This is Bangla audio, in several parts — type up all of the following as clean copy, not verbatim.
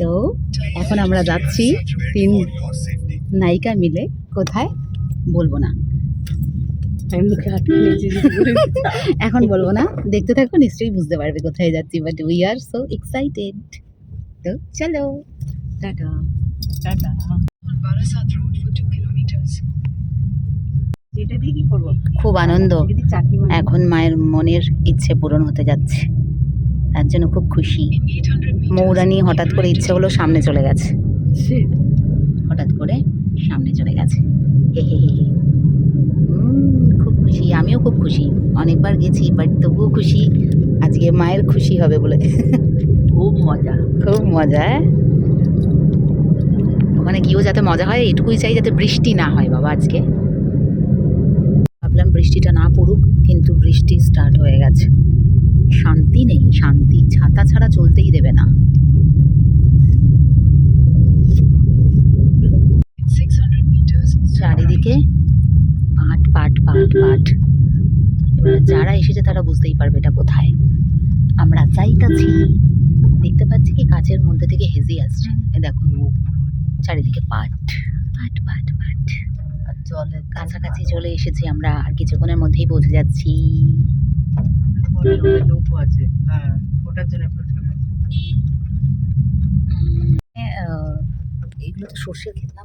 তো এখন আমরা যাচ্ছি 3 নায়িকা মিলে। কোথায় বলবো না, এখন বলবো না, দেখতে থাকো, নিশ্চয়ই বুঝতে পারবে কোথায় যাচ্ছি। But we are so excited. তো চলো, টাটা টাটা। খুব আনন্দ, এখন মায়ের মনের ইচ্ছে পূরণ হতে যাচ্ছে, তার জন্য খুব খুশি। মৌরানী হঠাৎ করে ইচ্ছে হলো, সামনে চলে গেছে, হঠাৎ করে সামনে চলে গেছে। খুব খুশি, আমিও খুব খুশি। অনেকবার গেছি বাট তবুও খুশি, আজকে মায়ের খুশি হবে বলে। খুব মজা, খুব মজা। ওখানে গিয়েও যাতে মজা হয়, এটুকুই চাই, যাতে বৃষ্টি না হয় বাবা আজকে। ভাবলাম বৃষ্টিটা না পড়ুক, কিন্তু বৃষ্টি স্টার্ট হয়ে গেছে। শান্তি নেই, শান্তি। ছাতা ছাড়া চলতেই দেবে না। চারিদিকে পাট পাট পাট পাট। এবার যারা এসেছে তারা বুঝতেই পারবে এটা কোথায়। আমরা যাইতাছি, দেখতে পাচ্ছি কি কাচের মধ্যে থেকে হেজি আসছে। এ দেখো, চারিদিকে পাট পাট পাট পাট। জলের কাছাকাছি চলে এসেছি আমরা, আর কিছুক্ষণের মধ্যেই পৌঁছে যাচ্ছি। এগুলো তো সর্ষের ক্ষেত না?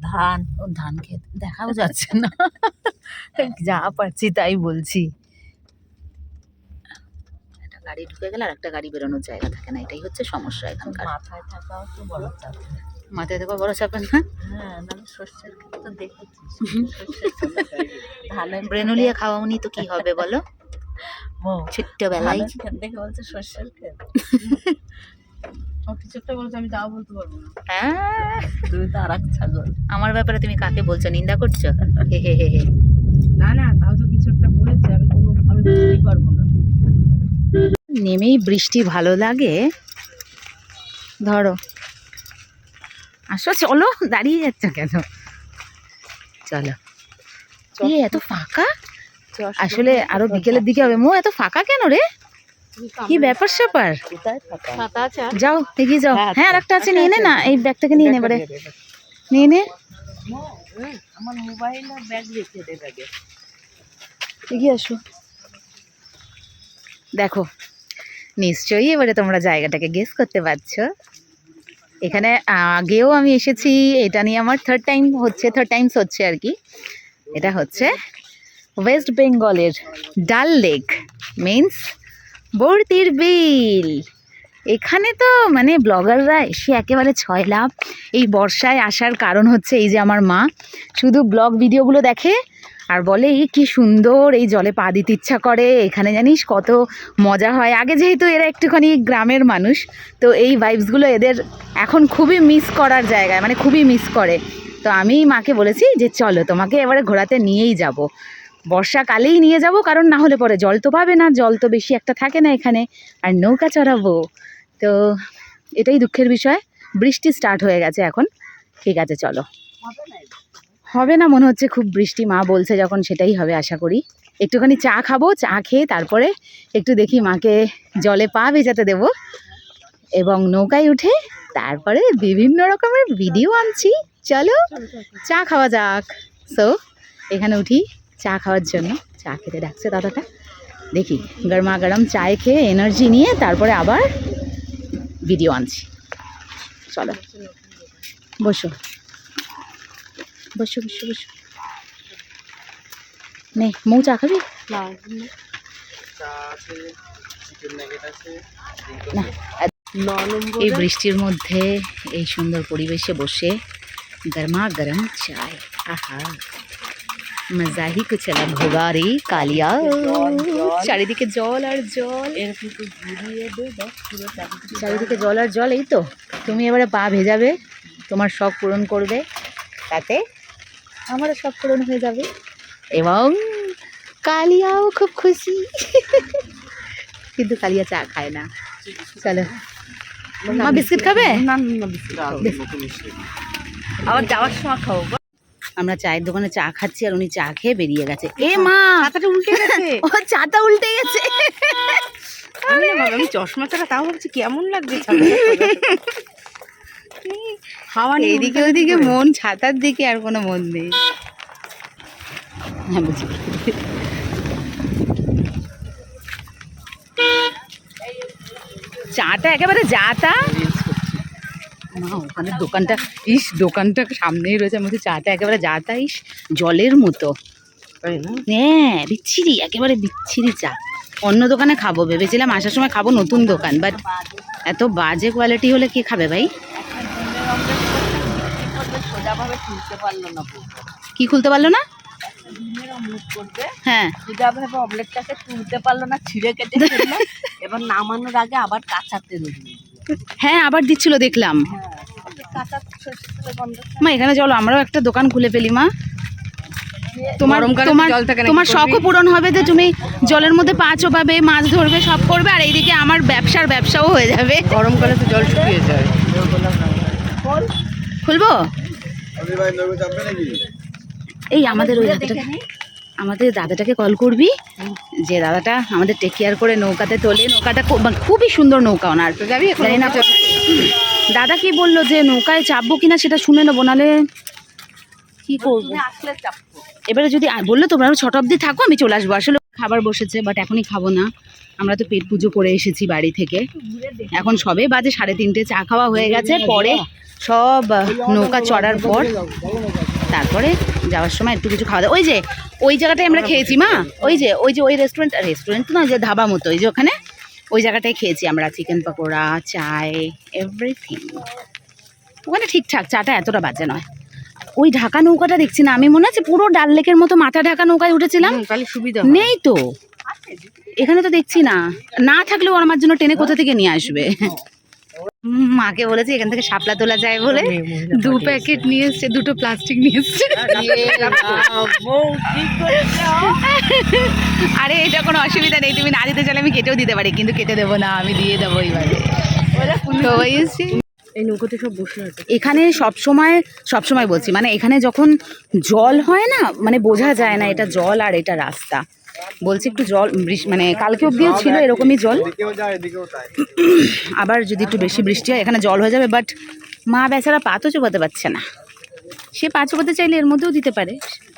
ধান, ও ধান ক্ষেত দেখাও যাচ্ছে না। যা পারছি তাই বলছি। একটা গাড়ি ঢুকে গেলে আর একটা গাড়ি বেরোনোর জায়গা থাকে না, এটাই হচ্ছে সমস্যা এখানকার। মাথায় থাকাও তো বড় চাপ, মাথায় থাকা বড় চাপ না। হ্যাঁ, মানে সর্ষের ক্ষেত তো দেখেছিস, ধানের ব্রেনুলিয়া খাওয়াওনি তো কি হবে বলো? ছোট্টবেলায় দেখে বলছে সর্ষের ক্ষেত। কিছু একটা বলছো, আমি তাও বলতে পারবো না। হ্যাঁ, তুমি তো আর এক ছাগল। আমার ব্যাপারে তুমি কাকে বলছো, নিন্দা করছো? হে হে হে হে। না না, তাও তো কিছু একটা বলেছে, আমি বুঝতেই পারবো না। নেমেই বৃষ্টি ভালো লাগে। ধরো, আসো, চলো, দাঁড়িয়ে যাচ্ছ কেন? চলো। এত ফাঁকা, আসলে আরো বিকেলের দিকে হবে। মো, এত ফাঁকা কেন রে? কি ব্যাপার স্যাপার? যাও, এগিয়ে যাও। হ্যাঁ, আর একটা আছে, নিয়ে নে না, এই ব্যাগ থেকে নিয়ে নে, এবারে নিয়ে নে। আমার মোবাইল আর ব্যাগ রেখে দে ব্যাগে। এগিয়ে আসো। দেখো, নিশ্চয়ই এবারে তোমরা জায়গাটাকে গেস করতে পারছো। এখানে আগেও আমি এসেছি, এটা নিয়ে আমার থার্ড টাইমস হচ্ছে আর কি। এটা হচ্ছে ওয়েস্ট বেঙ্গলের ডাল লেক, মিন্স বর্তির বিল। এখানে তো মানে ব্লগাররা এসে একেবারে ছয় লাভ। এই বর্ষায় আসার কারণ হচ্ছে এই যে আমার মা শুধু ব্লগ ভিডিওগুলো দেখে আর বলে এই কি সুন্দর, এই জলে পা দিতে ইচ্ছা করে, এখানে জানিস কত মজা হয়। আগে যেহেতু এরা একটুখানি গ্রামের মানুষ, তো এই ভাইবসগুলো এদের এখন খুবই মিস করার জায়গায়, মানে খুবই মিস করে। তো আমি মাকে বলেছি যে চলো, তোমাকে এবারে ঘোরাতে নিয়েই যাব, বর্ষাকালেই নিয়ে যাব, কারণ না হলে পরে জল তো পাবে না, জল তো বেশি একটা থাকে না এখানে, আর নৌকা চড়াবো। তো এটাই দুঃখের বিষয়, বৃষ্টি স্টার্ট হয়ে গেছে এখন। ঠিক আছে, চলো। হবে না মনে হচ্ছে, খুব বৃষ্টি মা বলছে যখন, সেটাই হবে আশা করি। একটুখানি চা খাবো, চা খেয়ে তারপরে একটু দেখি মাকে জলে পা ভেজাতে দেবো, এবং নৌকায় উঠে তারপরে বিভিন্ন রকমের ভিডিও আনছি। চলো, চা খাওয়া যাক। সো এখানে উঠি চা খাওয়ার জন্য। চা খেতে ডাকছে দাদাটা, দেখি গরমা গরম চায় খেয়ে এনার্জি নিয়ে তারপরে আবার ভিডিও আনছি। চলো, বসো বসো বসো বসো। নে, মৌ চা খাবি? না, এই বৃষ্টির মধ্যে এই সুন্দর পরিবেশে বসে গরমা গরম চায়, আহা মজা হি কুছ আলাগ হোগা রে কালিয়া। চারিদিকে জল আর জল, চারিদিকে জল আর জল। এই তো তুমি এবারে পা ভেজাবে, তোমার শখ পূরণ করবে, তাতে আমারও শখ পূরণ হয়ে যাবে, এবং কালিয়াও খুব খুশি। কিন্তু কালিয়া চা খায় না। চলো, মা বিস্কিট খাবে? আবার যাওয়ার সময় খাবো। আমরা চায়ের দোকানে চা খাচ্ছি আর উনি চা খেয়ে বেরিয়ে গেছে। এ মা, ছাতাটা উল্টে গেছে। ও, ছাতা উল্টে গেছে। আমি চশমা ছাড়া তাও ভাবছি কেমন লাগবে হাওয়া নেই, এইদিকে ওইদিকে মন, ছাতার দিকে আর কোনো মন নেই। হ্যাঁ বুঝি। চাটা একেবারে যাতা। মা ওখানে দোকানটা, ইস দোকানটা সামনেই রয়েছে, আমাদের চাটা একেবারে যাতা, ইস জলের মতো। হ্যাঁ বিচ্ছিরি, একেবারে বিচ্ছিরি চা। অন্য দোকানে খাবো ভেবেছিলাম, আসার সময় খাবো নতুন দোকান, বাট এত বাজে কোয়ালিটি হলে কে খাবে ভাই? কি খুলতে পারলো না? হ্যাঁ অমলেটটাকে তুলতে পারলো না, ছিঁড়ে কেটে ফেললো। এবার নামানোর আগে আবার কাঁচা তেল দিয়ে, হ্যাঁ আবার দিচ্ছিল দেখলাম। কাঁচা সরষের তেলের গন্ধ। মা এখানে চলো আমরাও একটা দোকান খুলে ফেলি মা। তোমার তোমার শখও পূরণ হবে, যে তুমি জলের মধ্যে পা চোপাবে, মাছ ধরবে, সব করবে, আর এইদিকে আমার ব্যবসাও হয়ে যাবে। গরমকালে তো জল শুকিয়ে যায়। খুলবো? এই আমাদের ওই আমাদের দাদাটাকে কল করবি, যে দাদাটা আমাদের টেক কেয়ার করে নৌকাতে তোলে। নৌকাটা খুবই সুন্দর নৌকা ওনার। জানি না দাদা কি বললো, যে নৌকায় চাপবো কিনা সেটা শুনে নেবো, নাহলে কি করবো। এবারে যদি বললো তোমরা 6টা অবধি থাকো, আমি চলে আসবো। আসলে খাবার বসেছে, বাট এখনই খাবো না, আমরা তো পেট পুজো করে এসেছি বাড়ি থেকে। এখন সবে বাজে 3:30, চা খাওয়া হয়ে গেছে। পরে সব নৌকা চড়ার পর তারপরে যাওয়ার সময় একটু কিছু খাওয়া দাওয়া। ওই যে ওই জায়গাটায় আমরা খেয়েছি মা, ওই যে ওই রেস্টুরেন্ট তো না, যে ধাবা মতো, ওই যে ওখানে ওই জায়গাটায় খেয়েছি আমরা। চিকেন পকোড়া, চায়, এভরিথিং ওখানে ঠিকঠাক। চাটা এতটা বাজে নয়। ওই ঢাকা নৌকাটা দেখছি না আমি, মনে আছে পুরো ডাল লেকের মতো মাথা ঢাকা নৌকায় উঠেছিলাম। তাহলে সুবিধা নেই তো এখানে, তো দেখছি না। না থাকলেও আমার জন্য টেনে কোথা থেকে নিয়ে আসবে। মাকে বলেছি এখান থেকে শাপলা তোলা যায় বলে, 2 প্যাকেট নিয়ে এসছে, 2টো প্লাস্টিক নিয়ে এসছে। আরে এটা কোনো অসুবিধা নেই, তুমি না দিতে চাইলে আমি কেটেও দিতে পারি, কিন্তু কেটে দেবো না, আমি দিয়ে দেবো এইবারে। এই নৌকোতে সব বসে আছে এখানে সবসময় বলছি, মানে এখানে যখন জল হয় না, মানে বোঝা যায় না এটা জল আর এটা রাস্তা। বলছি একটু জল মানে কালকে অব্দিও ছিল এরকমই জল, আবার যদি একটু বেশি বৃষ্টি হয় এখানে জল হয়ে যাবে। বাট মা বেচারা পা তো চোপাতে পারছে না, সে পা চোপাতে চাইলে এর মধ্যেও দিতে পারে,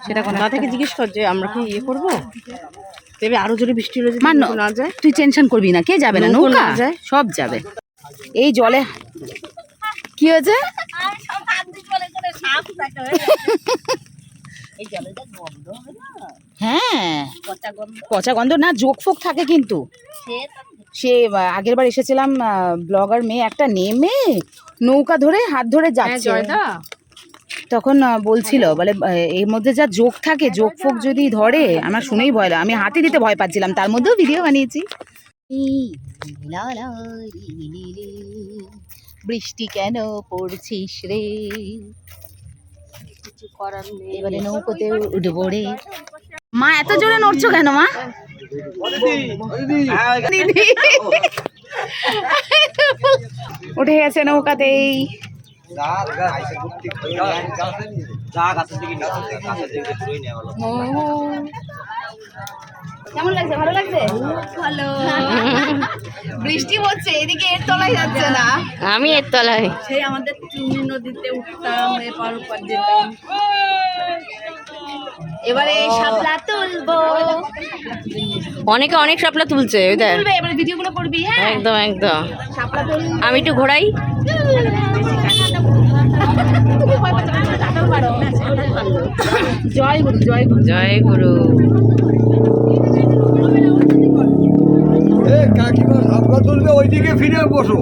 সেটা কোনো। থেকে জিজ্ঞেস কর যে আমরা কি করবো, তবে আরো যদি বৃষ্টি হলে না যায়। তুই টেনশন করবি না, কে যাবে না, নৌকা যায়, সব যাবে। এই জলে কি হয়েছে? হ্যাঁ পচা গন্ধ না, জোক ফোক থাকে কিন্তু। সে আগের বার এসেছিলাম, ব্লগার মেয়ে একটা নেমে নৌকা ধরে হাত ধরে যাচ্ছে, তখন বলছিল বলে এর মধ্যে যা জোক থাকে, জোক ফোক যদি ধরে, আমার শুনেই ভয় লাগে। আমি হাতে দিতে ভয় পাচ্ছিলাম, তার মধ্যেও ভিডিও বানিয়েছি। বৃষ্টি কেন পড়ছিস রে, কিছু করার নেই, এবারে নৌকোতে উঠবো রে। মা এত জোরে নড়ছো কেন মা? দিদি উঠে গেছে নৌকাতেই। কেমন লাগছে? ভালো লাগছে? ভালো। বৃষ্টি হচ্ছে, এদিকে এর তলায় যাচ্ছে না, আমি এর তলায়। সেই আমাদের চুনি নদীতে উঠতাম, এপার ওপার যেতাম। এবারে শাপলা তুলবো, অনেকে অনেক শাপলা তুলছে, তুলবে এবারে ভিডিওগুলো করবি। হ্যাঁ একদম একদম। শাপলা তুল, আমি একটু ঘোরাই। জয় গুরু, জয় গুরু, জয় গুরু। কাকিমা শাপলা তুলবে, ওইদিকে ফিরে বসো,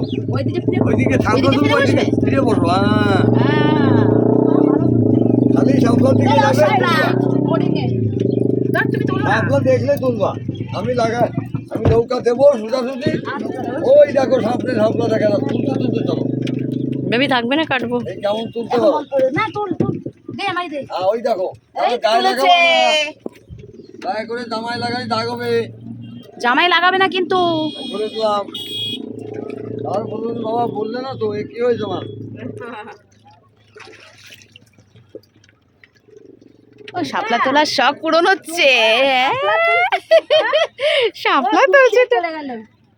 ওইদিকে শাপলা তুলবে, ওইদিকে ফিরে বসো। হ্যাঁ খালি শাপলার দিকে যাবে, শাপলা দেখলে তুলবা। আমি নৌকা দেবো সোজাসুজি, ওই দেখো সামনে শাপলা দেখা যাচ্ছে, তুলতে চলো। বেবি থাকবে না, কাটবো। এই কেমন তুলতে পারো না তুল দে আমায় দে। ওই দেখো, গায়ে লাগাবো না, গায়ে করে জামাই লাগাই দাগ হবে। জামাই লাগাবে না কিন্তু। করে দিলাম, আর বলুন বাবা বললে না তো, এ কি হয়েছে আমার? ও শাপলা তোলার শখ পূরণ হচ্ছে, শাপলা তুলছে।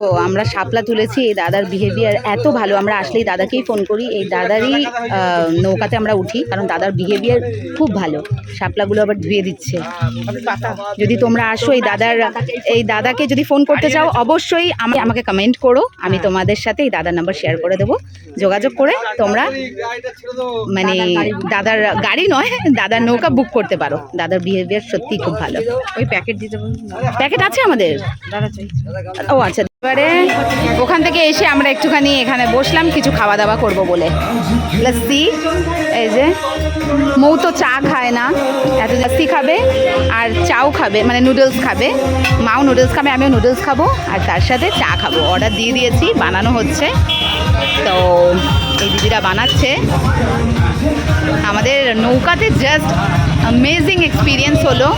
ও আমরা শাপলা তুলেছি, এই দাদার বিহেভিয়ার এত ভালো, আমরা আসলেই দাদাকেই ফোন করি, এই দাদারই নৌকাতে আমরা উঠি, কারণ দাদার বিহেভিয়ার খুব ভালো। শাপলাগুলো আবার ধুয়ে দিচ্ছে। যদি তোমরা আসো এই দাদাকে যদি ফোন করতে চাও অবশ্যই আমাকে কমেন্ট করো, আমি তোমাদের সাথে এই দাদার নাম্বার শেয়ার করে দেবো, যোগাযোগ করে তোমরা মানে দাদার গাড়ি নয় দাদার নৌকা বুক করতে পারো। দাদার বিহেভিয়ার সত্যি খুব ভালো। ওই প্যাকেট দিতে প্যাকেট আছে আমাদের? দাদা চাই। ও আচ্ছা, এবারে ওখান থেকে এসে আমরা একটুখানি এখানে বসলাম কিছু খাওয়া দাওয়া করব বলে। লস্যি, এই যে মৌ তো চা খায় না, এত লস্যি খাবে আর চাও খাবে, মানে নুডলস খাবে। মাও নুডলস খাবে, আমিও নুডলস খাবো, আর তার সাথে চা খাবো। অর্ডার দিয়ে দিয়েছি, বানানো হচ্ছে। তো এই দিদিরা বানাচ্ছে। আমাদের নৌকাতে জাস্ট অ্যামেজিং এক্সপিরিয়েন্স হলো।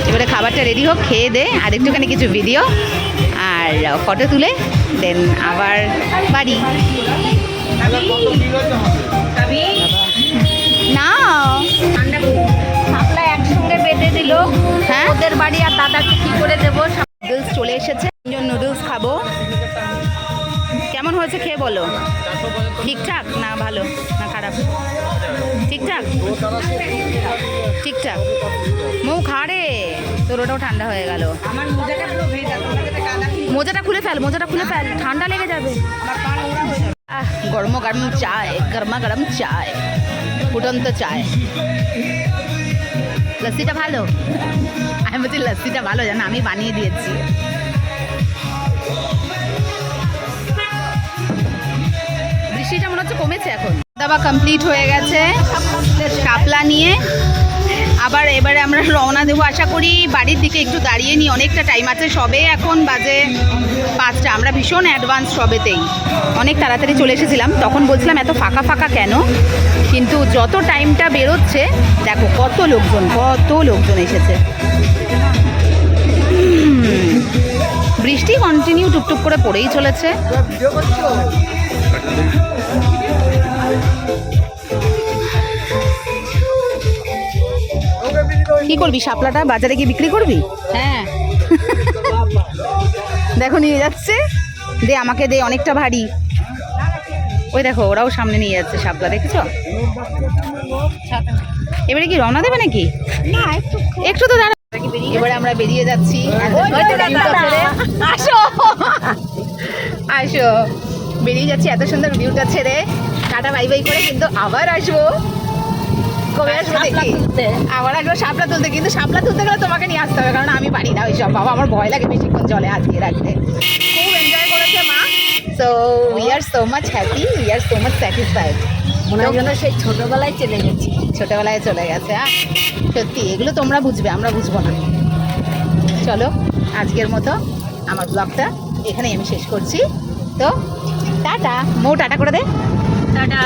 এবারে খাবারটা রেডি হোক, খেয়ে দে আর একটুখানি কিছু ভিডিও আর ফটো তুলে দেন আবার বাড়ি। না শাপলা একসঙ্গে বেঁধে দিল। হ্যাঁ, ওদের বাড়ি আর দাদাকে কি করে দেবো? নুডলস চলে এসেছে, তিনজন নুডলস খাবো। কেমন হয়েছে খেয়ে বলো? ঠিকঠাক না ভালো না খারাপ? ঠিকঠাক ঠিকঠাক। মৌ খা রে, তোর ওটাও ঠান্ডা হয়ে গেল। আমার মোজাটা পুরো ভেজা, তোমাকে তো গাদা মোজাটা খুলে ফেল, মোজাটা খুলে ফেল, ঠান্ডা লেগে যাবে। গরম গরম চায়, গরমা গরম চায়, ফুটন্ত চায়। লস্যিটা ভালো? আমি বলছি লস্যিটা ভালো, জানো আমি বানিয়ে দিয়েছি। বৃষ্টিটা মনে হচ্ছে কমেছে এখন। দাবা কমপ্লিট হয়ে গেছে শাপলা নিয়ে। আবার এবারে আমরা রওনা দেবো আশা করি বাড়ির দিকে। একটু দাঁড়িয়ে নিই, অনেকটা টাইম আছে, সবে এখন বাজে 5টা। আমরা ভীষণ অ্যাডভান্স সবেতেই, অনেক তাড়াতাড়ি চলে এসেছিলাম। তখন বলছিলাম এত ফাঁকা ফাঁকা কেন, কিন্তু যত টাইমটা বেরোচ্ছে দেখো কত লোকজন এসেছে। বৃষ্টি কন্টিনিউ টুকটুক করে পড়েই চলেছে। কি করবি শাপলাটা? বাজারে গিয়ে বিক্রি করবি? হ্যাঁ দেখো নিয়ে যাচ্ছে, দে আমাকে দে, অনেকটা ভারী। ওই দেখো ওরাও সামনে নিয়ে যাচ্ছে শাপলা, দেখেছো? এবারে কি রওনা দেবে নাকি? না একটু তো দাঁড়া। এবারে আমরা বেরিয়ে যাচ্ছি। আসো আসো, বেরিয়ে যাচ্ছি এত সুন্দর ভিউটা ছেড়ে। টাটা বাই বাই করে, কিন্তু আবার আসবো। কবে আসবো দেখি? আবার আসবো শাপলা তুলতে, কিন্তু শাপলা তুলতে গেলে তোমাকে নিয়ে আসতে হবে, কারণ আমি পারি না ওইসব। বাবা আমার ভয় লাগে বেশিক্ষণ জলে আজকে রাখতে। খুব এনজয় করেছে মা। So we are so much happy, we are so much satisfied. মনে হয় যেন সেই ছোটবেলায় চলে গেছি। ছোটবেলায় চলে গেছে। সত্যি এগুলো তোমরা বুঝবে, আমরা বুঝবো না। চলো আজকের মতো আমার ব্লগটা এখানেই আমি শেষ করছি। তো টাটা। মৌ টাটা করে দে। টাটা।